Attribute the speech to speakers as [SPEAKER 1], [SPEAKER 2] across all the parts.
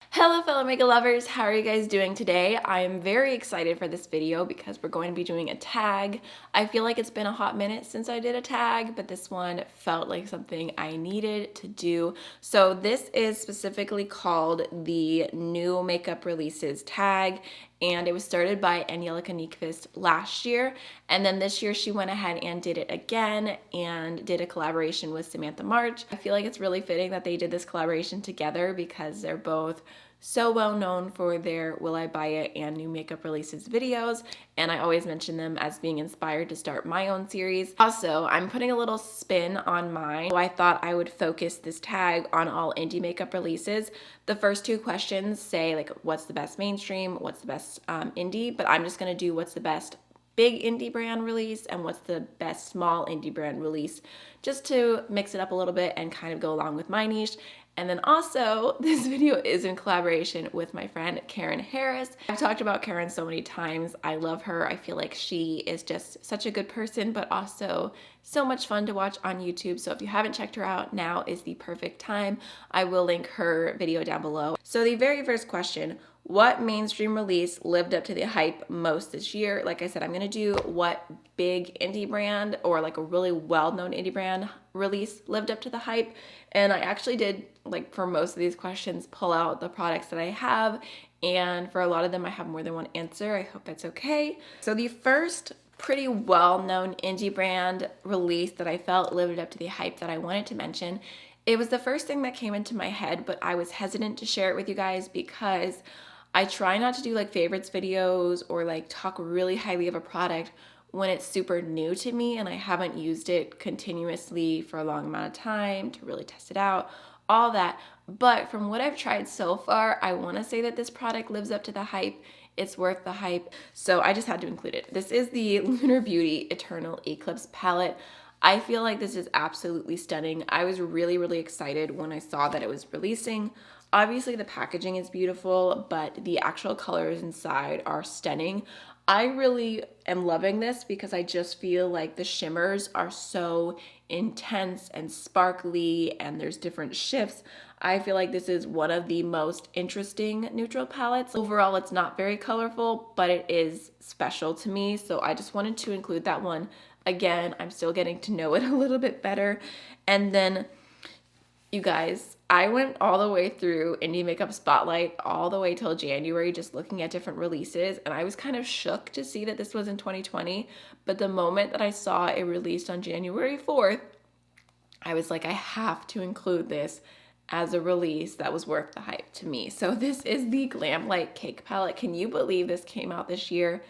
[SPEAKER 1] Hello fellow makeup lovers, how are you guys doing today? I am very excited for this video because we're going to be doing a tag. I feel like it's been a hot minute since I did a tag, but this one felt like something I needed to do. So this is specifically called the new makeup releases tag, and it was started by Angelica Nyqvist last year, and then this year she went ahead and did it again and did a collaboration with Samantha March. I feel like it's really fitting that they did this collaboration together because they're both so well known for their Will I Buy It and new makeup releases videos, and I always mention them as being inspired to start my own series. Also, I'm putting a little spin on mine, so I thought I would focus this tag on all indie makeup releases. The first two questions say like what's the best mainstream, what's the best indie, but I'm just gonna do what's the best big indie brand release and what's the best small indie brand release, just to mix it up a little bit and kind of go along with my niche. And then also, this video is in collaboration with my friend Karen Harris. I've talked about Karen so many times. I love her. I feel like she is just such a good person, but also so much fun to watch on YouTube. So if you haven't checked her out, now is the perfect time. I will link her video down below. So the very first question, what mainstream release lived up to the hype most this year? Like I said, I'm gonna do what big indie brand or like a really well-known indie brand release lived up to the hype. And I actually did, like for most of these questions, pull out the products that I have. And for a lot of them, I have more than one answer. I hope that's okay. So the first pretty well-known indie brand release that I felt lived up to the hype that I wanted to mention, it was the first thing that came into my head, but I was hesitant to share it with you guys because I try not to do like favorites videos or like talk really highly of a product when it's super new to me and I haven't used it continuously for a long amount of time to really test it out, all that. But from what I've tried so far, I want to say that this product lives up to the hype. It's worth the hype, so I just had to include it. This is the Lunar Beauty Eternal Eclipse palette. I feel like this is absolutely stunning. I was really excited when I saw that it was releasing. Obviously the packaging is beautiful, but the actual colors inside are stunning. I really am loving this because I just feel like the shimmers are so intense and sparkly and there's different shifts. I feel like this is one of the most interesting neutral palettes. Overall, it's not very colorful, but it is special to me, so I just wanted to include that one. Again, I'm still getting to know it a little bit better. And then, you guys, I went all the way through Indie Makeup Spotlight all the way till January just looking at different releases, and I was kind of shook to see that this was in 2020, but the moment that I saw it released on January 4th, I was like, I have to include this as a release that was worth the hype to me. So this is the Glamlight Cake Palette. Can you believe this came out this year?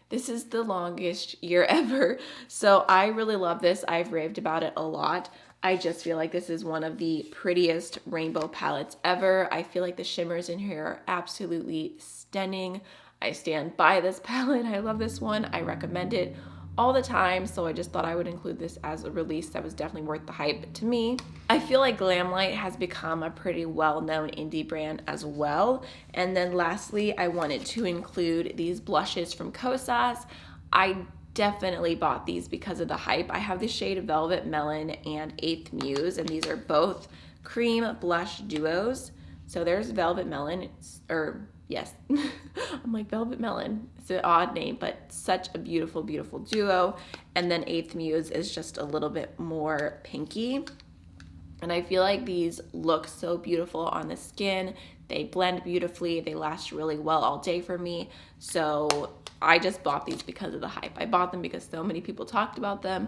[SPEAKER 1] This is the longest year ever. So I really love this. I've raved about it a lot. I just feel like this is one of the prettiest rainbow palettes ever. I feel like the shimmers in here are absolutely stunning. I stand by this palette. I love this one. I recommend it all the time, so I just thought I would include this as a release that was definitely worth the hype to me. I feel like Glamlight has become a pretty well-known indie brand as well. And then lastly, I wanted to include these blushes from Kosas. I definitely bought these because of the hype. I have the shade Velvet Melon and Eighth Muse, and these are both cream blush duos. So there's Velvet Melon, or yes, I'm like Velvet Melon. It's an odd name, but such a beautiful duo. And then Eighth Muse is just a little bit more pinky. And I feel like these look so beautiful on the skin. They blend beautifully. They last really well all day for me. So I just bought these because of the hype. I bought them because so many people talked about them.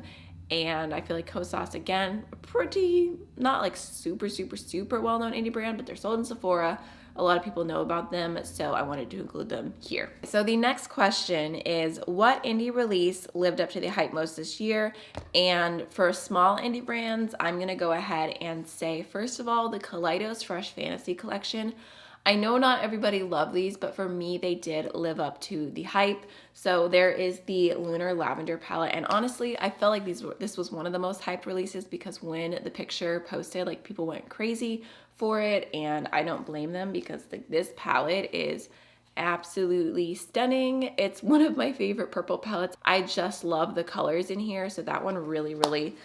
[SPEAKER 1] And I feel like Kosas, again, pretty, not like super well-known indie brand, but they're sold in Sephora. A lot of people know about them, so I wanted to include them here. So the next question is, what indie release lived up to the hype most this year? And for small indie brands, I'm gonna go ahead and say, first of all, the Kaleidos Fresh Fantasy Collection. I know not everybody loved these, but for me, they did live up to the hype. So there is the Lunar Lavender palette, and honestly, I felt like this was one of the most hyped releases because when the picture posted, like people went crazy for it, and I don't blame them because this palette is absolutely stunning. It's one of my favorite purple palettes. I just love the colors in here, so that one really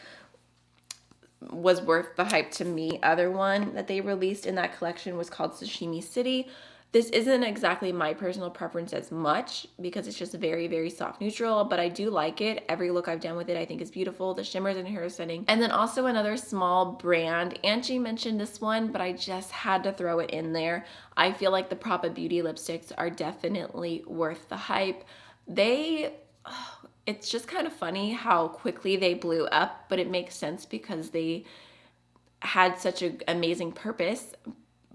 [SPEAKER 1] was worth the hype to me. Other one that they released in that collection was called Sashimi City. This isn't exactly my personal preference as much because it's just very, very soft neutral, but I do like it. Every look I've done with it I think is beautiful. The shimmers in here are stunning. And then also another small brand. Angie mentioned this one, but I just had to throw it in there. I feel like the Propa Beauty lipsticks are definitely worth the hype. It's just kind of funny how quickly they blew up, but it makes sense because they had such an amazing purpose.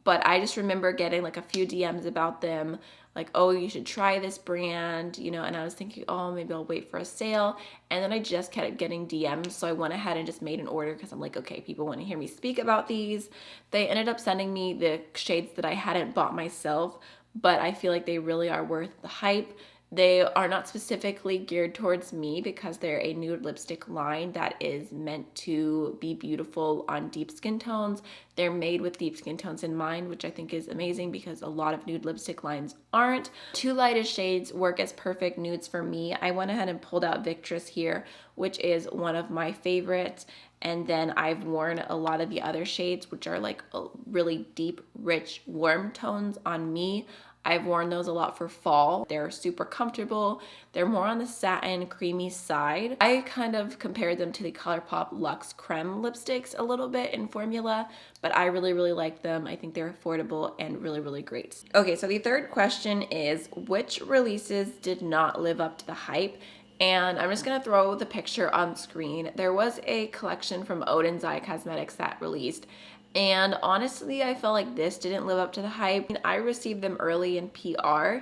[SPEAKER 1] But I just remember getting like a few DMs about them, like, oh, you should try this brand, you know, and I was thinking, oh, maybe I'll wait for a sale. And then I just kept getting DMs. So I went ahead and just made an order because I'm like, okay, people want to hear me speak about these. They ended up sending me the shades that I hadn't bought myself, but I feel like they really are worth the hype. They are not specifically geared towards me because they're a nude lipstick line that is meant to be beautiful on deep skin tones. They're made with deep skin tones in mind, which I think is amazing because a lot of nude lipstick lines aren't. Two lightest shades work as perfect nudes for me. I went ahead and pulled out Victress here, which is one of my favorites. And then I've worn a lot of the other shades, which are like really deep, rich, warm tones on me. I've worn those a lot for fall. They're super comfortable. They're more on the satin, creamy side. I kind of compared them to the ColourPop Luxe Creme lipsticks a little bit in formula, but I really, really like them. I think they're affordable and really, really great. Okay, so the third question is, which releases did not live up to the hype? And I'm just gonna throw the picture on screen. There was a collection from Odin's Eye Cosmetics that released, and honestly, I felt like this didn't live up to the hype. I received them early in PR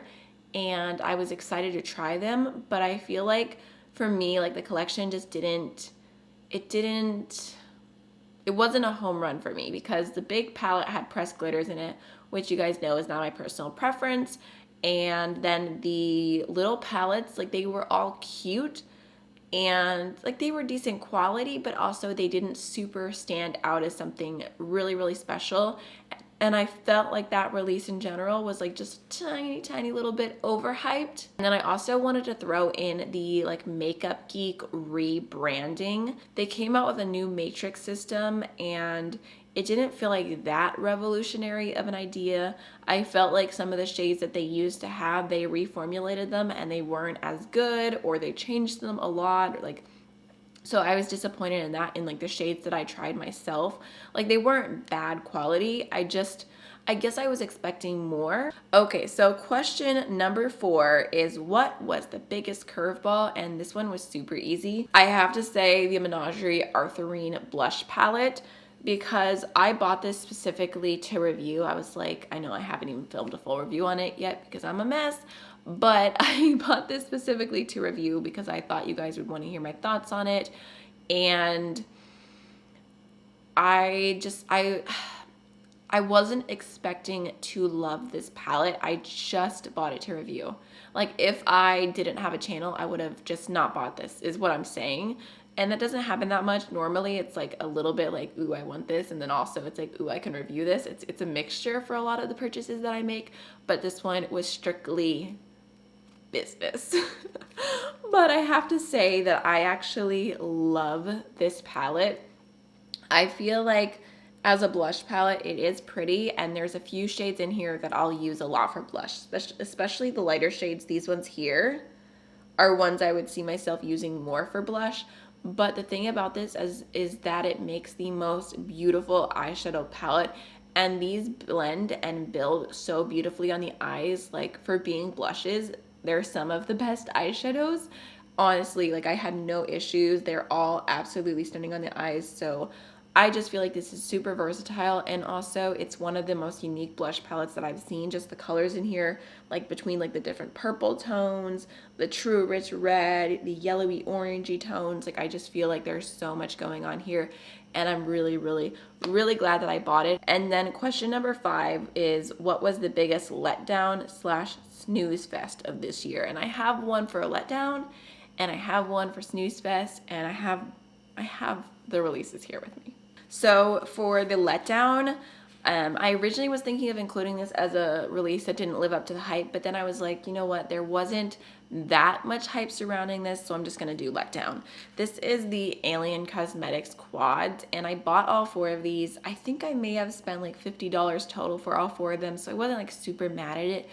[SPEAKER 1] and I was excited to try them, but I feel like for me, like the collection just it wasn't a home run for me because the big palette had pressed glitters in it, which you guys know is not my personal preference. And then the little palettes, like they were all cute and like they were decent quality, but also they didn't super stand out as something really, really special. And I felt like that release in general was like just tiny little bit overhyped. And then I also wanted to throw in the like Makeup Geek rebranding. They came out with a new matrix system and it didn't feel like that revolutionary of an idea. I felt like some of the shades that they used to have, they reformulated them and they weren't as good, or they changed them a lot, or like, so I was disappointed in that, in like the shades that I tried myself. Like they weren't bad quality. I guess I was expecting more. Okay, so question number 4 is, what was the biggest curveball? And this one was super easy. I have to say the Menagerie Arthurine blush palette, because I bought this specifically to review. I was like, I know I haven't even filmed a full review on it yet because I'm a mess, but I bought this specifically to review because I thought you guys would want to hear my thoughts on it. And I wasn't expecting to love this palette. I just bought it to review. Like if I didn't have a channel, I would have just not bought this, is what I'm saying. And that doesn't happen that much. Normally it's like a little bit like, ooh, I want this. And then also it's like, ooh, I can review this. It's a mixture for a lot of the purchases that I make. But this one was strictly business. But I have to say that I actually love this palette. I feel like as a blush palette, it is pretty. And there's a few shades in here that I'll use a lot for blush, especially the lighter shades. These ones here are ones I would see myself using more for blush. But the thing about this is that it makes the most beautiful eyeshadow palette, and these blend and build so beautifully on the eyes. Like for being blushes, they're some of the best eyeshadows. Honestly, like I had no issues. They're all absolutely stunning on the eyes. So I just feel like this is super versatile, and also it's one of the most unique blush palettes that I've seen. Just the colors in here, like between like the different purple tones, the true rich red, the yellowy orangey tones. Like I just feel like there's so much going on here, and I'm really, really, really glad that I bought it. And then question number 5 is, what was the biggest letdown / snooze fest of this year? And I have one for a letdown, and I have one for snooze fest, and I have the releases here with me. So for the letdown, I originally was thinking of including this as a release that didn't live up to the hype, but then I was like, you know what, there wasn't that much hype surrounding this, so I'm just gonna do Letdown. This is the Alien Cosmetics quads, and I bought all 4 of these. I think I may have spent like $50 total for all 4 of them, so I wasn't like super mad at it,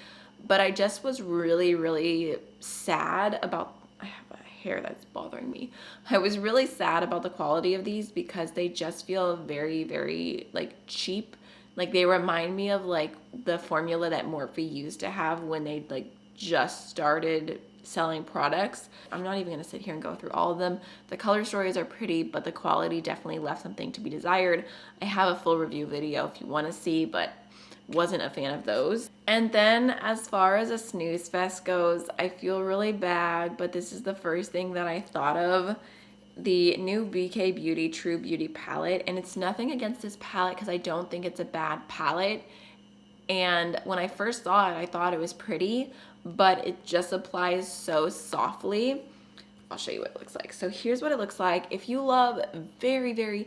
[SPEAKER 1] but I just was really sad about, I have a hair that's bothering me. I was really sad about the quality of these because they just feel very like cheap. Like they remind me of like the formula that Morphe used to have when they like just started selling products. I'm not even gonna sit here and go through all of them. The color stories are pretty, but the quality definitely left something to be desired. I have a full review video if you wanna see, but wasn't a fan of those. And then as far as a snooze fest goes, I feel really bad, but this is the first thing that I thought of. The new BK Beauty True Beauty palette, and it's nothing against this palette because I don't think it's a bad palette, and when I first saw it I thought it was pretty, but it just applies so softly. I'll show you what it looks like. So here's what it looks like. If you love very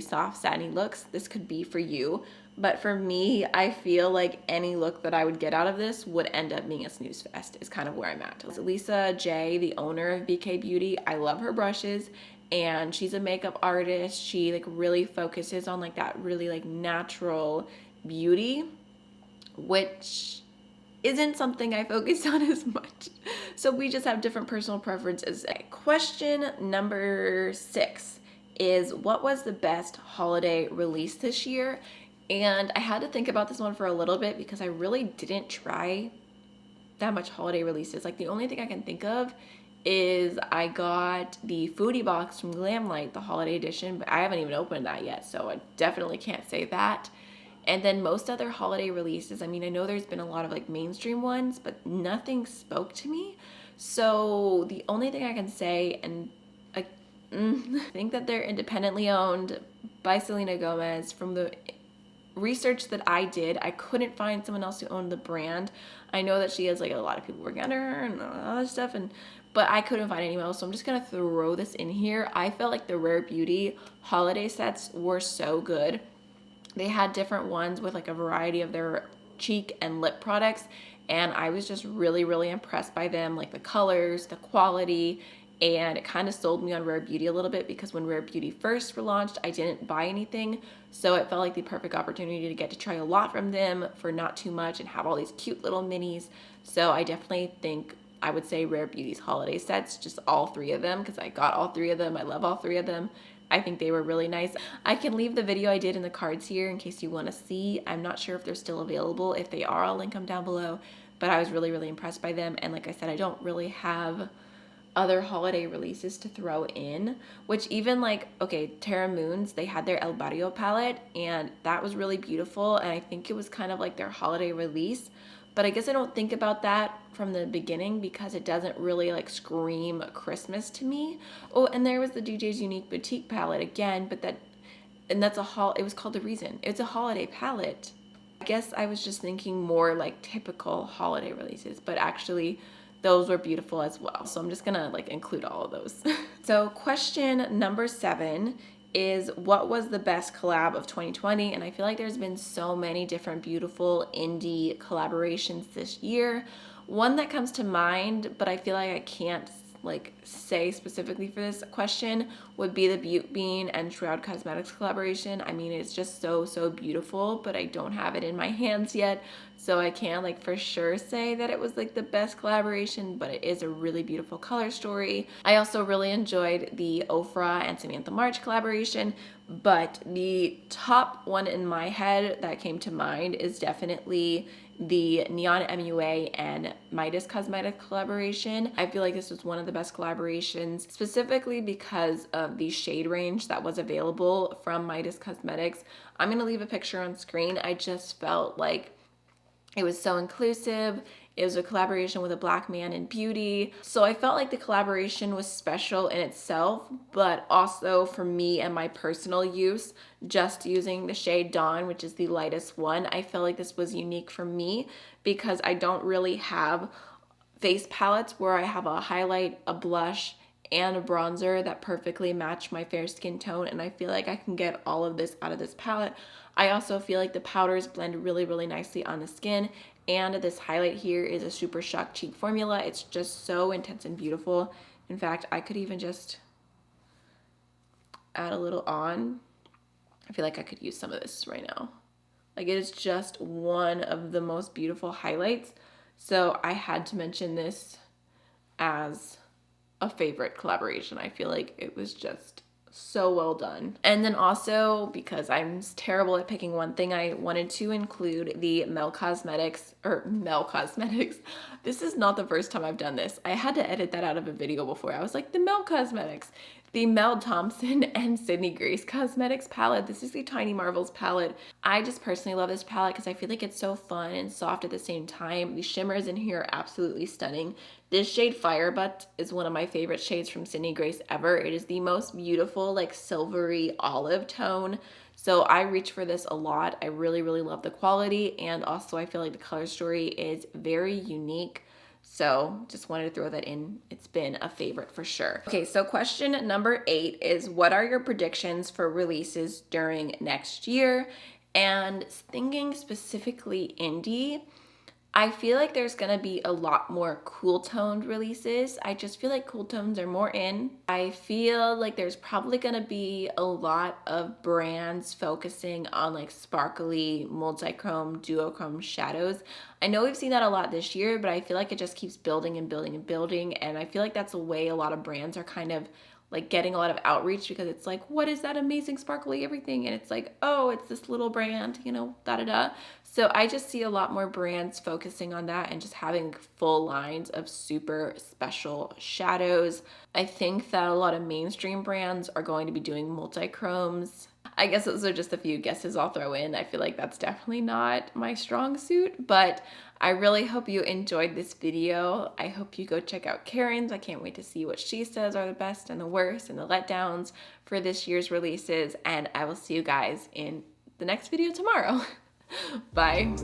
[SPEAKER 1] soft satiny looks, this could be for you. But for me, I feel like any look that I would get out of this would end up being a snooze fest is kind of where I'm at. Lisa J, the owner of BK Beauty, I love her brushes, and she's a makeup artist. She like really focuses on like that really like natural beauty, which isn't something I focus on as much. So we just have different personal preferences. Question number 6 is, what was the best holiday release this year? And I had to think about this one for a little bit because I really didn't try that much holiday releases. Like the only thing I can think of is I got the foodie box from Glamlight, the holiday edition, but I haven't even opened that yet, so I definitely can't say that. And then most other holiday releases, I mean, I know there's been a lot of like mainstream ones, but nothing spoke to me. So the only thing I can say, and I think that they're independently owned by Selena Gomez. From the research that I did, I couldn't find someone else who owned the brand. I know that she has like a lot of people working under her and all that stuff, but I couldn't find anyone else, so I'm just gonna throw this in here. I felt like the Rare Beauty holiday sets were so good. They had different ones with like a variety of their cheek and lip products, and I was just really impressed by them, like the colors, the quality, and it kind of sold me on Rare Beauty a little bit because when Rare Beauty first relaunched, I didn't buy anything, so it felt like the perfect opportunity to get to try a lot from them for not too much and have all these cute little minis. So I definitely think I would say Rare Beauty's holiday sets, just all 3 of them, because I got all 3 of them. I love all 3 of them. I think they were really nice. I can leave the video I did in the cards here in case you want to see. I'm not sure if they're still available. If they are, I'll link them down below. But I was really impressed by them. And like I said, I don't really have other holiday releases to throw in, which even like, okay, Terra Moons, they had their El Barrio palette, and that was really beautiful, and I think it was kind of like their holiday release. But I guess I don't think about that from the beginning because it doesn't really like scream Christmas to me. Oh, and there was the DJ's Unique Boutique palette again, but that's it was called The Reason. It's a holiday palette. I guess I was just thinking more like typical holiday releases, but actually those were beautiful as well. So I'm just gonna like include all of those. So question number 7 is, what was the best collab of 2020? And I feel like there's been so many different beautiful indie collaborations this year. One that comes to mind, but I feel like I can't like say specifically for this question, would be the Butte Bean and Shroud Cosmetics collaboration. I mean, it's just so beautiful, but I don't have it in my hands yet, so I can't like for sure say that it was like the best collaboration, but it is a really beautiful color story. I also really enjoyed the Ofra and Samantha March collaboration, but the top one in my head that came to mind is definitely the Neon MUA and Midas Cosmetics collaboration. I feel like this was one of the best collaborations, specifically because of the shade range that was available from Midas Cosmetics. I'm gonna leave a picture on screen. I just felt like it was so inclusive. It was a collaboration with a Black man in beauty. So I felt like the collaboration was special in itself, but also for me and my personal use, just using the shade Dawn, which is the lightest one, I felt like this was unique for me because I don't really have face palettes where I have a highlight, a blush, and a bronzer that perfectly match my fair skin tone, and I feel like I can get all of this out of this palette. I also feel like the powders blend really, really nicely on the skin, and this highlight here is a Super Shock Cheek formula. It's just so intense and beautiful. In fact, I could even just add a little on. I feel like I could use some of this right now. Like, it is just one of the most beautiful highlights. So I had to mention this as a favorite collaboration. I feel like it was just so well done. And then also, because I'm terrible at picking one thing, I wanted to include the Mel Cosmetics. This is not the first time I've done this. I had to edit that out of a video before. I was like, the Mel Cosmetics. The Mel Thompson and Sydney Grace Cosmetics palette. This is the Tiny Marvels palette. I just personally love this palette because I feel like it's so fun and soft at the same time. The shimmers in here are absolutely stunning. This shade Firebutt is one of my favorite shades from Sydney Grace ever. It is the most beautiful, like, silvery olive tone. So I reach for this a lot. I really, really love the quality, and also I feel like the color story is very unique. So just wanted to throw that in. It's been a favorite for sure. Okay, so question number 8 is, what are your predictions for releases during next year? And thinking specifically indie, I feel like there's gonna be a lot more cool toned releases. I just feel like cool tones are more in. I feel like there's probably gonna be a lot of brands focusing on like sparkly, multi-chrome, duochrome shadows. I know we've seen that a lot this year, but I feel like it just keeps building and building and building. And I feel like that's a way a lot of brands are kind of like getting a lot of outreach, because it's like, what is that amazing sparkly everything? And it's like, oh, it's this little brand, you know, da-da-da. So I just see a lot more brands focusing on that and just having full lines of super special shadows. I think that a lot of mainstream brands are going to be doing multi-chromes. I guess those are just a few guesses I'll throw in. I feel like that's definitely not my strong suit, but I really hope you enjoyed this video. I hope you go check out Karen's. I can't wait to see what she says are the best and the worst and the letdowns for this year's releases, and I will see you guys in the next video tomorrow. Bye.